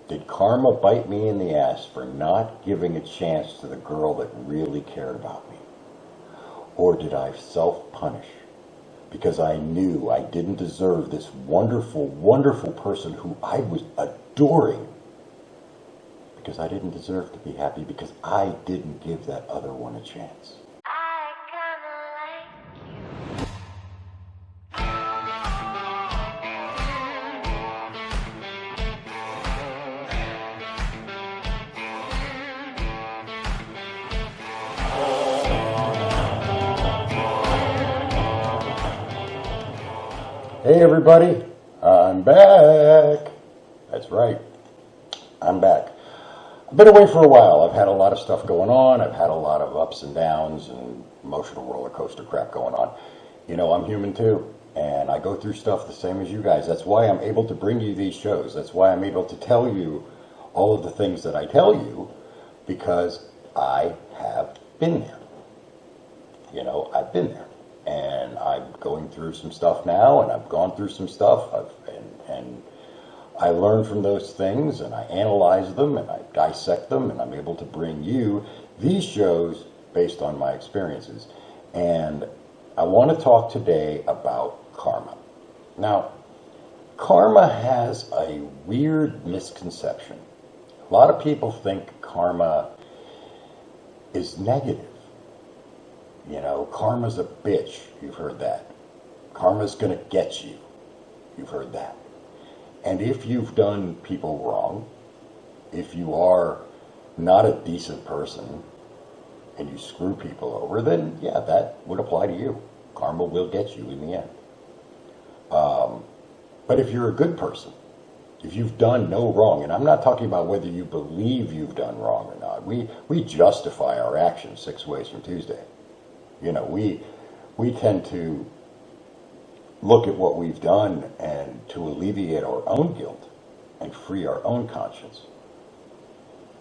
Did karma bite me in the ass for not giving a chance to the girl that really cared about me? Or did I self-punish because I knew I didn't deserve this wonderful, wonderful person who I was adoring? Because I didn't deserve to be happy because I didn't give that other one a chance. Hey everybody, I'm back. That's right, I'm back. I've been away for a while. I've had a lot of stuff going on. I've had a lot of ups and downs and emotional roller coaster crap going on. You know, I'm human too, and I go through stuff the same as you guys. That's why I'm able to bring you these shows. That's why I'm able to tell you all of the things that I tell you, because I have been there. You know, I've been there. And I'm going through some stuff now, and I've gone through some stuff, and I learn from those things, and I analyze them, and I dissect them, and I'm able to bring you these shows based on my experiences. And I want to talk today about karma. Now, karma has a weird misconception. A lot of people think karma is negative. You know, karma's a bitch. You've heard that. Karma's going to get you. You've heard that. And if you've done people wrong, if you are not a decent person and you screw people over, then yeah, that would apply to you. Karma will get you in the end. But if you're a good person, if you've done no wrong, and I'm not talking about whether you believe you've done wrong or not. We justify our actions 6 ways from Tuesday. You know, we tend to look at what we've done and to alleviate our own guilt and free our own conscience.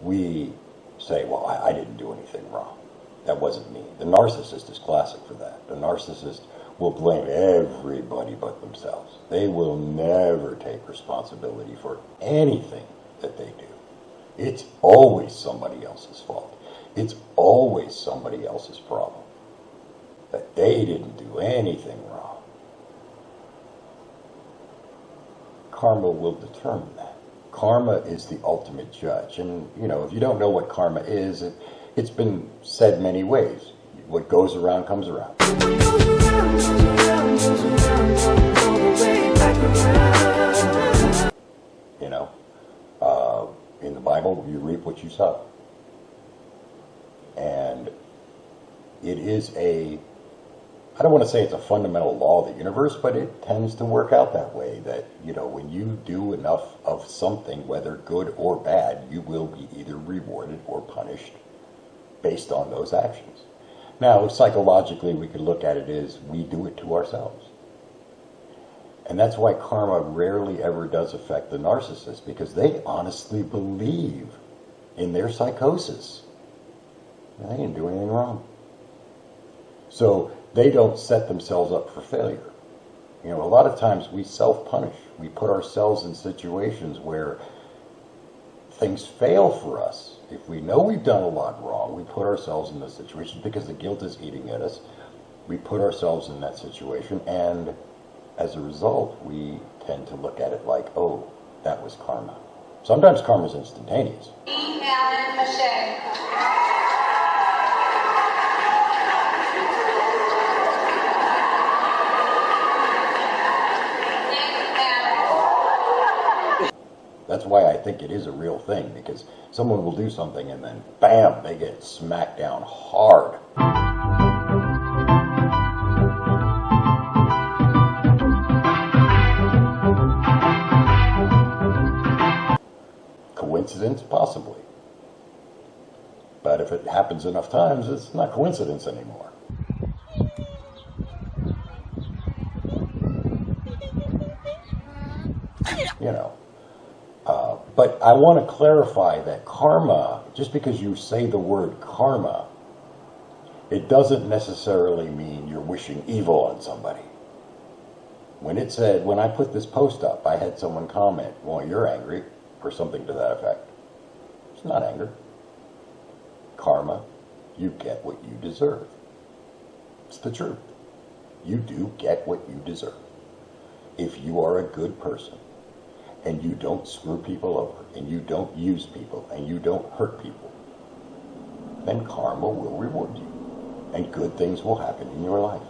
We say, well, I didn't do anything wrong. That wasn't me. The narcissist is classic for that. The narcissist will blame everybody but themselves. They will never take responsibility for anything that they do. It's always somebody else's fault. It's always somebody else's problem. That they didn't do anything wrong. Karma will determine that. Karma is the ultimate judge. And, you know, if you don't know what karma is, it's been said many ways. What goes around comes around. You know, in the Bible, you reap what you sow. And it is I don't want to say it's a fundamental law of the universe, but it tends to work out that way, that, you know, when you do enough of something, whether good or bad, you will be either rewarded or punished based on those actions. Now, psychologically, we could look at it as we do it to ourselves. And that's why karma rarely ever does affect the narcissist, because they honestly believe in their psychosis. They didn't do anything wrong. So they don't set themselves up for failure. You know, a lot of times we self-punish. We put ourselves in situations where things fail for us. If we know we've done a lot wrong, we put ourselves in those situations because the guilt is eating at us. We put ourselves in that situation, and as a result, we tend to look at it like, oh, that was karma. Sometimes karma is instantaneous. That's why I think it is a real thing, because someone will do something and then, bam, they get smacked down hard. Coincidence? Possibly. But if it happens enough times, it's not coincidence anymore. You know. But I want to clarify that karma, just because you say the word karma, it doesn't necessarily mean you're wishing evil on somebody. When I put this post up, I had someone comment, well, you're angry. or something to that effect. It's not anger. Karma, you get what you deserve. It's the truth. You do get what you deserve. If you are a good person, and you don't screw people over, and you don't use people, and you don't hurt people, then karma will reward you, and good things will happen in your life.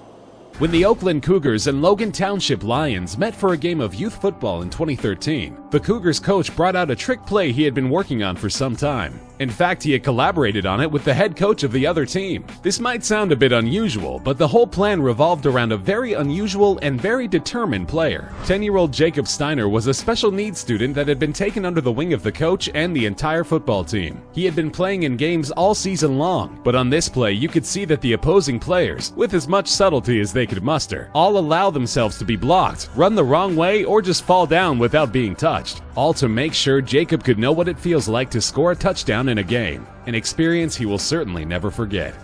When the Oakland Cougars and Logan Township Lions met for a game of youth football in 2013, the Cougars coach brought out a trick play he had been working on for some time. In fact, he had collaborated on it with the head coach of the other team. This might sound a bit unusual, but the whole plan revolved around a very unusual and very determined player. 10-year-old Jacob Steiner was a special needs student that had been taken under the wing of the coach and the entire football team. He had been playing in games all season long, but on this play you could see that the opposing players, with as much subtlety as they could muster, all allow themselves to be blocked, run the wrong way, or just fall down without being touched, all to make sure Jacob could know what it feels like to score a touchdown in a game, an experience he will certainly never forget.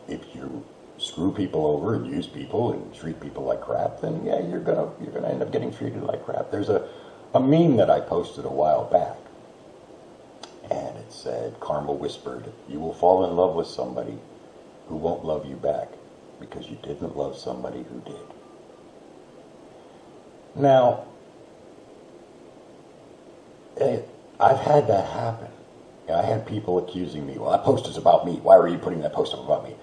If you screw people over and use people and treat people like crap, then yeah, you're gonna end up getting treated like crap. There's a meme that I posted a while back, and it said, "Karma whispered, you will fall in love with somebody who won't love you back because you didn't love somebody who did." Now, I've had that happen. I had people accusing me, well, that post is about me. Why were you putting that post up about me?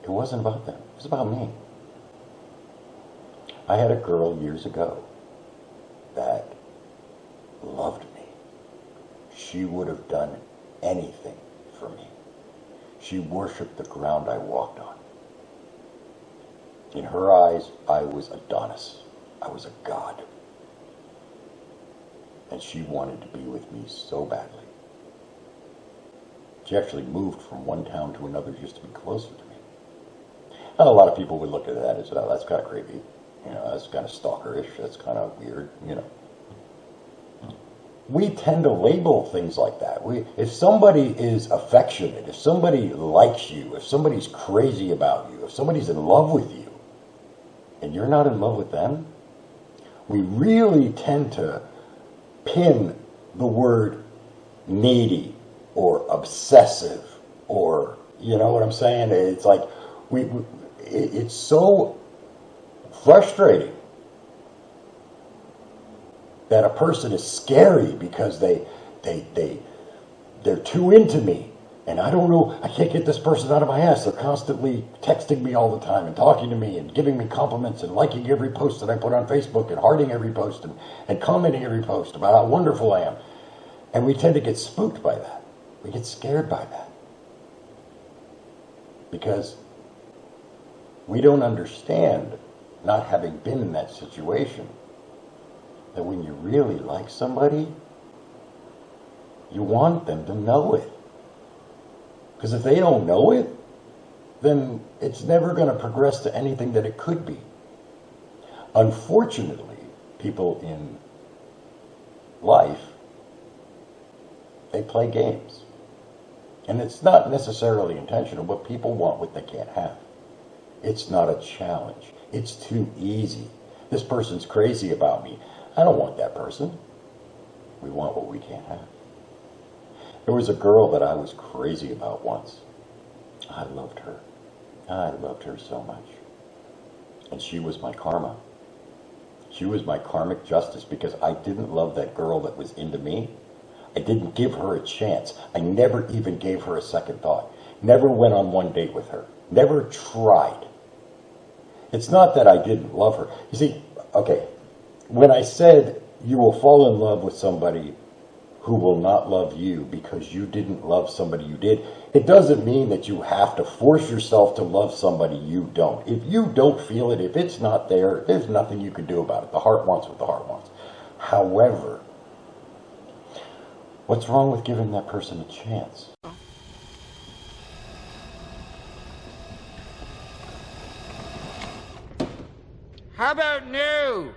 It wasn't about them. It was about me. I had a girl years ago that loved me. She would have done anything for me. She worshipped the ground I walked on. In her eyes, I was Adonis. I was a god. And she wanted to be with me so badly. She actually moved from one town to another just to be closer to me. And a lot of people would look at that as, oh, that's kind of creepy. You know, that's kind of stalkerish. That's kind of weird, you know. We tend to label things like that. If somebody is affectionate, if somebody likes you, if somebody's crazy about you, if somebody's in love with you, and you're not in love with them, we really tend to pin the word needy or obsessive, or, you know what I'm saying? It's like, it's so frustrating that a person is scary because they're too into me, and I don't know, I can't get this person out of my ass. They're constantly texting me all the time and talking to me and giving me compliments and liking every post that I put on Facebook and hearting every post and commenting every post about how wonderful I am. And we tend to get spooked by that. We get scared by that. Because we don't understand, not having been in that situation, that when you really like somebody, you want them to know it. Because if they don't know it, then it's never going to progress to anything that it could be. Unfortunately, people in life, they play games. And it's not necessarily intentional, but people want what they can't have. It's not a challenge. It's too easy. This person's crazy about me. I don't want that person. We want what we can't have. There was a girl that I was crazy about once. I loved her. I loved her so much. And she was my karma. She was my karmic justice because I didn't love that girl that was into me. I didn't give her a chance. I never even gave her a second thought. Never went on one date with her. Never tried. It's not that I didn't love her. You see, okay, when I said you will fall in love with somebody who will not love you because you didn't love somebody you did, it doesn't mean that you have to force yourself to love somebody you don't. If you don't feel it, if it's not there, there's nothing you can do about it. The heart wants what the heart wants. However, what's wrong with giving that person a chance? How about new?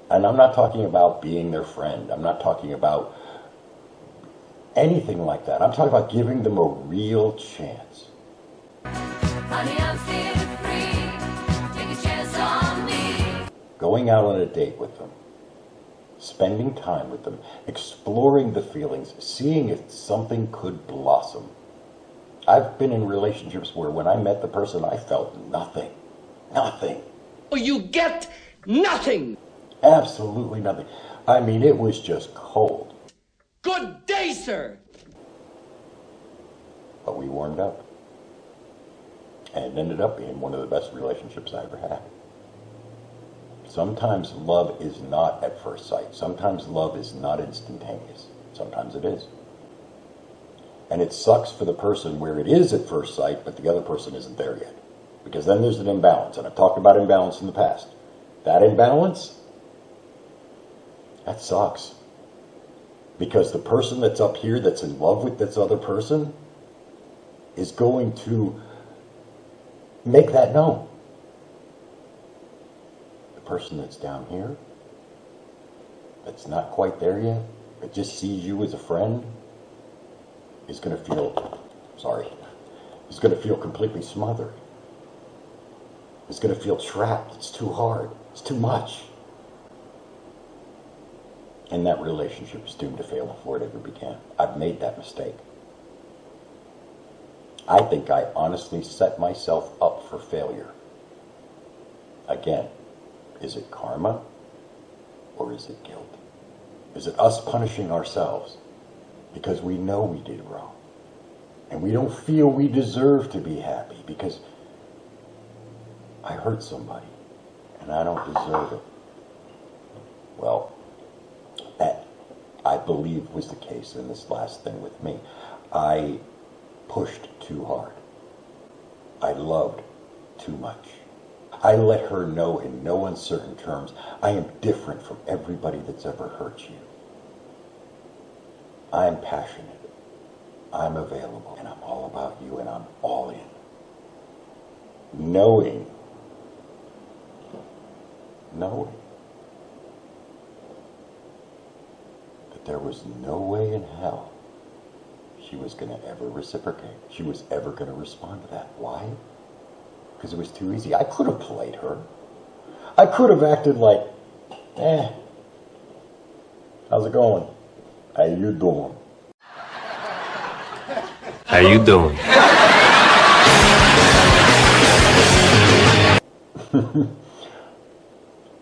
And I'm not talking about being their friend. I'm not talking about anything like that. I'm talking about giving them a real chance. Honey, I'm feeling free. Take a chance on me. Going out on a date with them. spending time with them, exploring the feelings, seeing if something could blossom. I've been in relationships where when I met the person, I felt nothing. Nothing. You get nothing. Absolutely nothing. I mean, it was just cold. Good day, sir. But we warmed up. And it ended up being one of the best relationships I ever had. Sometimes love is not at first sight. Sometimes love is not instantaneous. Sometimes it is. And it sucks for the person where it is at first sight, but the other person isn't there yet. Because then there's an imbalance. And I've talked about imbalance in the past. That imbalance, that sucks. Because the person that's up here that's in love with this other person is going to make that known. The person that's down here, that's not quite there yet, that just sees you as a friend, is going to feel, is going to feel completely smothered. Is going to feel trapped. It's too hard. It's too much. And that relationship is doomed to fail before it ever began. I've made that mistake. I think I honestly set myself up for failure. Again, is it karma or is it guilt? Is it us punishing ourselves because we know we did wrong? And we don't feel we deserve to be happy because I hurt somebody and I don't deserve it. Well, that, I believe, was the case in this last thing with me. I pushed too hard. I loved too much. I let her know in no uncertain terms, I am different from everybody that's ever hurt you. I am passionate. I'm available. And I'm all about you and I'm all in. Knowing that there was no way in hell she was going to ever reciprocate. She was ever going to respond to that. Why? Because it was too easy. I could have played her. I could have acted like, how's it going? How you doing? How you doing?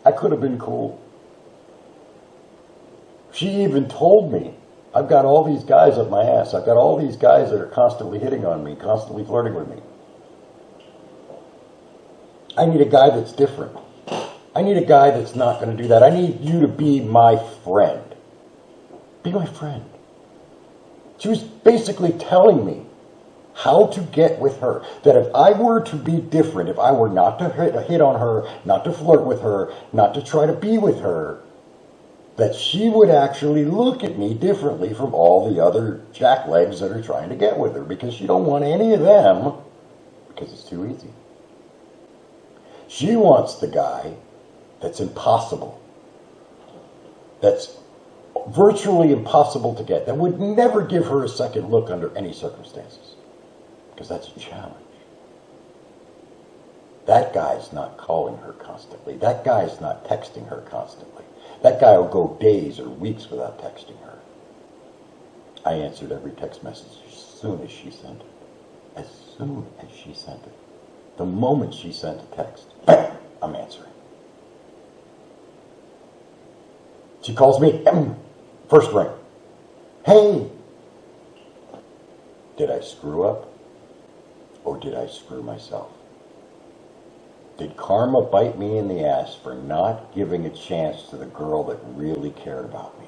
I could have been cool. She even told me, I've got all these guys up my ass. I've got all these guys that are constantly hitting on me, constantly flirting with me. I need a guy that's different. I need a guy that's not going to do that. I need you to be my friend. Be my friend. She was basically telling me how to get with her. That if I were to be different, if I were not to hit on her, not to flirt with her, not to try to be with her, that she would actually look at me differently from all the other jacklegs that are trying to get with her, because she don't want any of them because it's too easy. She wants the guy that's impossible, that's virtually impossible to get, that would never give her a second look under any circumstances, because that's a challenge. That guy's not calling her constantly. That guy's not texting her constantly. That guy will go days or weeks without texting her. I answered every text message as soon as she sent it. As soon as she sent it. The moment she sent a text, bam, I'm answering. She calls me, first ring. Hey! Did I screw up? Or did I screw myself? Did karma bite me in the ass for not giving a chance to the girl that really cared about me?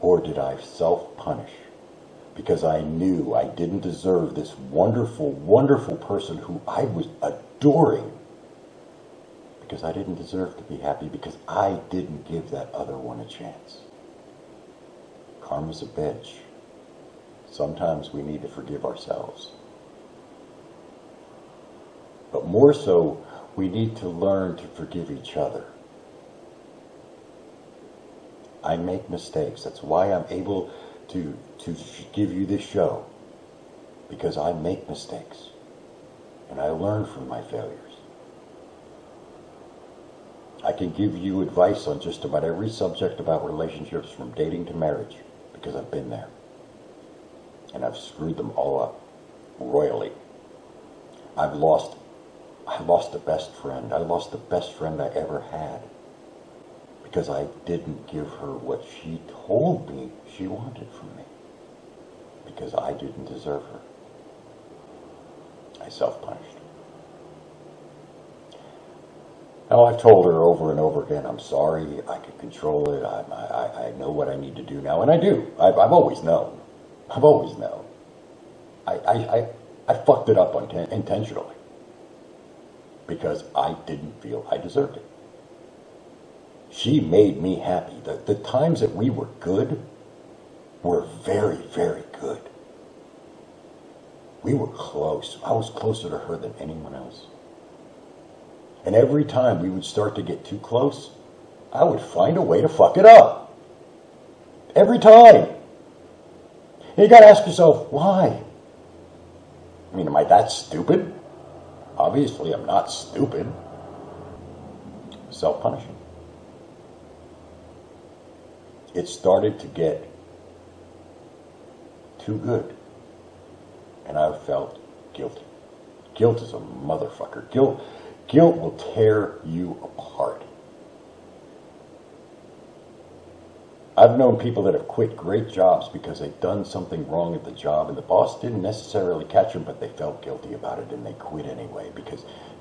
Or did I self-punish because I knew I didn't deserve this wonderful, wonderful person who I was adoring, because I didn't deserve to be happy because I didn't give that other one a chance? Karma's a bitch. Sometimes we need to forgive ourselves. But more so, we need to learn to forgive each other. I make mistakes. That's why I'm able to give you this show. Because I make mistakes. And I learn from my failures. I can give you advice on just about every subject about relationships from dating to marriage because I've been there. And I've screwed them all up royally. I lost a best friend. I lost the best friend I ever had because I didn't give her what she told me she wanted from me because I didn't deserve her. I self-punished. Now, I've told her over and over again, I'm sorry, I can control it, I know what I need to do now, and I do. I've always known. I've always known. I fucked it up intentionally because I didn't feel I deserved it. She made me happy. The times that we were good were very, very good. We were close. I was closer to her than anyone else. And every time we would start to get too close, I would find a way to fuck it up. Every time. And you gotta ask yourself, why? I mean, am I that stupid? Obviously, I'm not stupid. Self-punishing. It started to get too good. And I felt guilty. Guilt is a motherfucker. Guilt will tear you apart. I've known people that have quit great jobs because they've done something wrong at the job and the boss didn't necessarily catch them, but they felt guilty about it and they quit anyway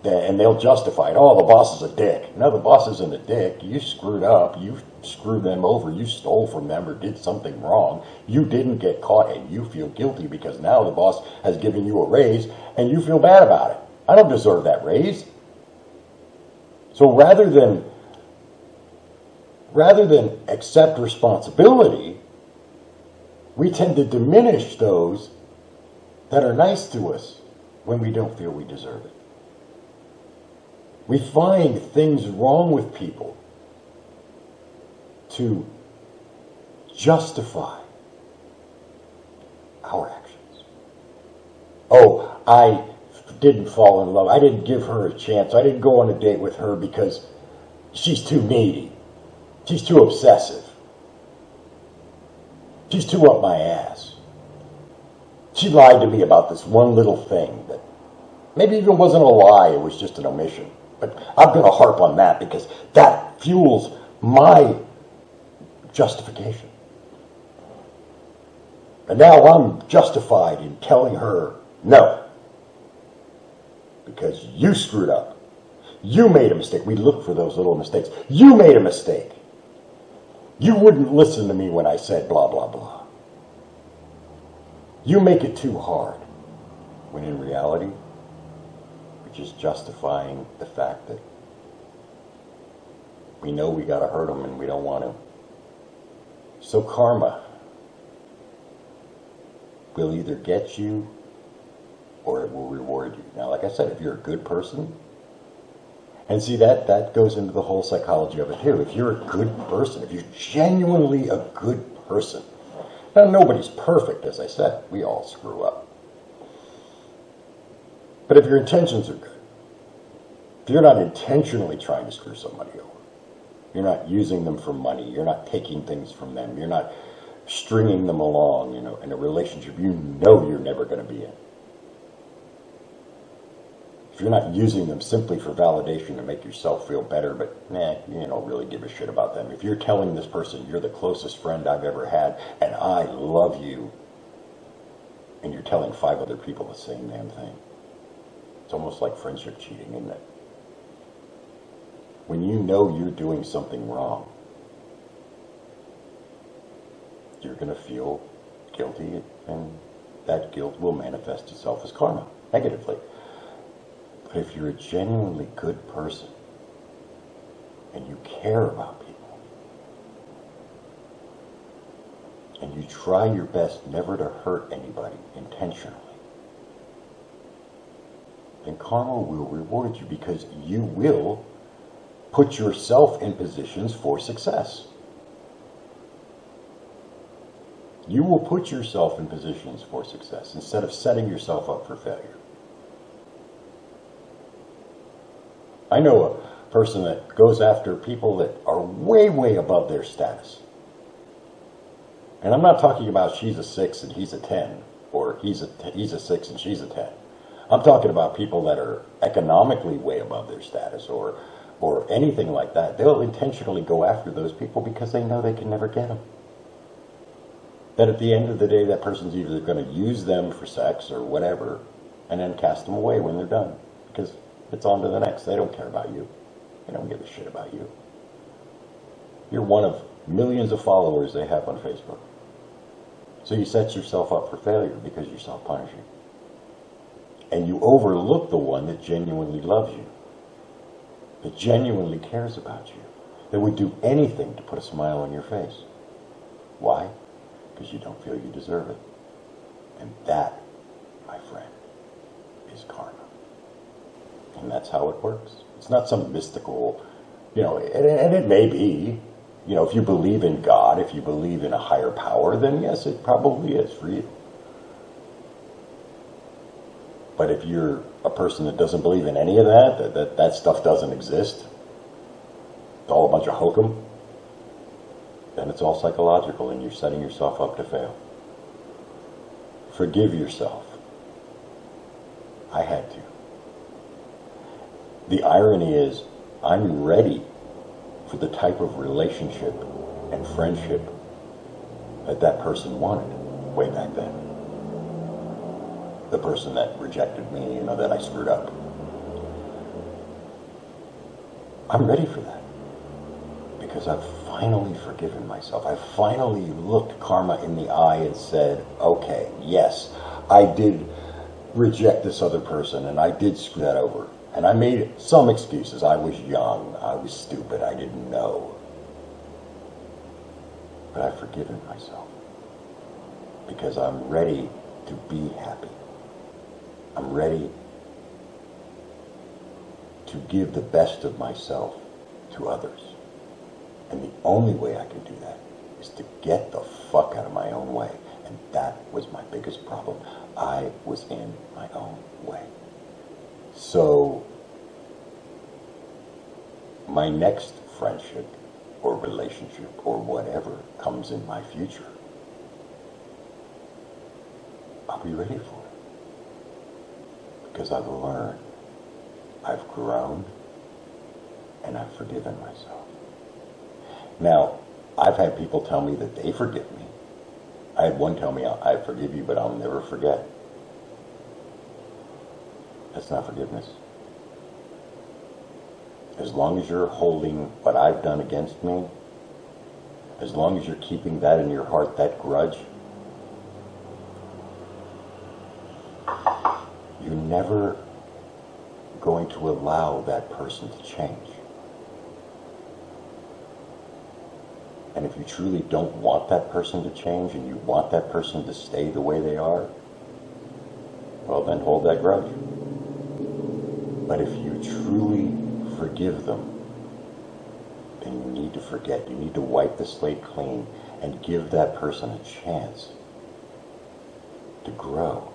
and they'll justify it. Oh, the boss is a dick. No, the boss isn't a dick. You screwed up. You screwed them over. You stole from them or did something wrong. You didn't get caught and you feel guilty because now the boss has given you a raise and you feel bad about it. I don't deserve that raise. So rather than accept responsibility, we tend to diminish those that are nice to us when we don't feel we deserve it. We find things wrong with people to justify our actions. Oh, I didn't fall in love. I didn't give her a chance. I didn't go on a date with her because she's too needy. She's too obsessive. She's too up my ass. She lied to me about this one little thing that maybe even wasn't a lie, it was just an omission. But I'm going to harp on that because that fuels my justification. And now I'm justified in telling her no. Because you screwed up. You made a mistake. We look for those little mistakes. You made a mistake. You wouldn't listen to me when I said blah, blah, blah. You make it too hard. When in reality, we're just justifying the fact that we know we got to hurt them and we don't want to. So karma will either get you or it will reward you. Now, like I said, if you're a good person, and see, that goes into the whole psychology of it too. If you're a good person, if you're genuinely a good person, now nobody's perfect, as I said. We all screw up. But if your intentions are good, if you're not intentionally trying to screw somebody over, you're not using them for money, you're not taking things from them, you're not stringing them along, in a relationship you know you're never going to be in. If you're not using them simply for validation to make yourself feel better, but you don't really give a shit about them. If you're telling this person you're the closest friend I've ever had and I love you, and you're telling 5 other people the same damn thing, it's almost like friendship cheating, isn't it? When you know you're doing something wrong, you're going to feel guilty, and that guilt will manifest itself as karma, negatively. But if you're a genuinely good person and you care about people and you try your best never to hurt anybody intentionally, then karma will reward you because you will put yourself in positions for success. You will put yourself in positions for success instead of setting yourself up for failure. I know person that goes after people that are way, way above their status. And I'm not talking about she's a 6 and he's a 10, or he's a 6 and she's a 10. I'm talking about people that are economically way above their status, or anything like that. They'll intentionally go after those people because they know they can never get them. That at the end of the day, that person's either going to use them for sex or whatever, and then cast them away when they're done. Because it's on to the next. They don't care about you. They don't give a shit about you. You're one of millions of followers they have on Facebook. So you set yourself up for failure because you're self-punishing. And you overlook the one that genuinely loves you, that genuinely cares about you, that would do anything to put a smile on your face. Why? Because you don't feel you deserve it. And that, my friend, is karma. And that's how it works. It's not some mystical, and it may be, if you believe in God, if you believe in a higher power, then yes, it probably is for you. But if you're a person that doesn't believe in any of that stuff doesn't exist, it's all a bunch of hokum, then it's all psychological and you're setting yourself up to fail. Forgive yourself. I had to. The irony is, I'm ready for the type of relationship and friendship that person wanted way back then. The person that rejected me, that I screwed up. I'm ready for that. Because I've finally forgiven myself. I finally looked karma in the eye and said, okay, yes, I did reject this other person and I did screw that over. And I made some excuses. I was young. I was stupid. I didn't know. But I've forgiven myself. Because I'm ready to be happy. I'm ready to give the best of myself to others. And the only way I can do that is to get the fuck out of my own way. And that was my biggest problem. I was in my own way. So, my next friendship or relationship or whatever comes in my future, I'll be ready for it. Because I've learned, I've grown, and I've forgiven myself. Now, I've had people tell me that they forgive me. I had one tell me, I forgive you, but I'll never forget. That's not forgiveness. As long as you're holding what I've done against me, as long as you're keeping that in your heart, that grudge, you're never going to allow that person to change. And if you truly don't want that person to change and you want that person to stay the way they are, well, then hold that grudge. But if you truly forgive them, then you need to forget. You need to wipe the slate clean and give that person a chance to grow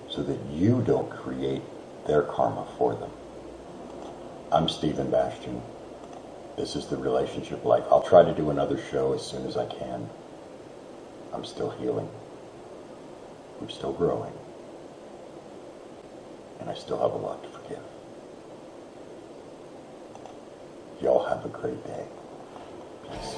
so that you don't create their karma for them. I'm Stephen Bastian. This is The Relationship Life. I'll try to do another show as soon as I can. I'm still healing. I'm still growing. And I still have a lot to forgive. Y'all have a great day. Peace.